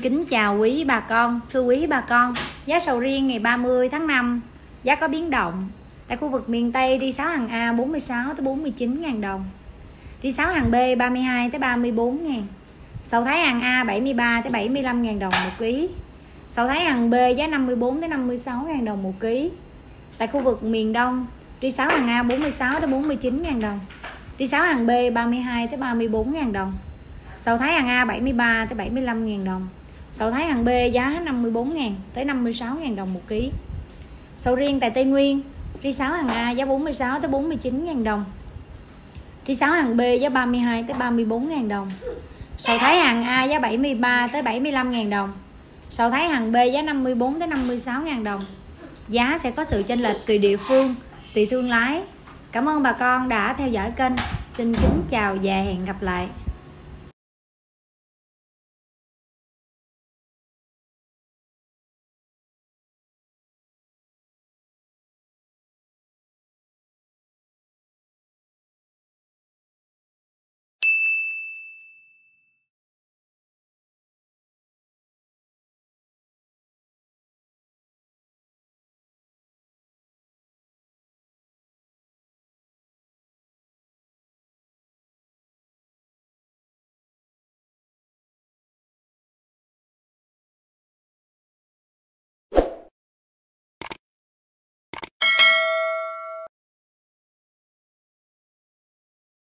Kính chào quý bà con, thưa quý bà con, giá sầu riêng ngày 30 tháng 5 giá có biến động. Tại khu vực miền Tây ri 6 hàng A 46 tới 49.000 đồng. Ri 6 hàng B 32 tới 34.000. Sầu Thái hàng A 73 tới 75.000 đồng một ký. Sầu Thái hàng B giá 54 tới 56.000 đồng một ký. Tại khu vực miền Đông, ri 6 hàng A 46 tới 49.000 đồng. Ri 6 hàng B 32 tới 34.000 đồng. Sầu Thái hàng A 73 tới 75.000 đồng. Sầu Thái hàng B giá 54.000 tới 56.000 đồng một ký. Sầu riêng tại Tây Nguyên, ri 6 hàng A giá 46 tới 49.000 đồng. Ri 6 hàng B giá 32 tới 34.000 đồng. Sầu Thái hàng A giá 73 tới 75.000 đồng. Sầu Thái hàng B giá 54 tới 56.000 đồng. Giá sẽ có sự chênh lệch tùy địa phương, tùy thương lái. Cảm ơn bà con đã theo dõi kênh. Xin kính chào và hẹn gặp lại.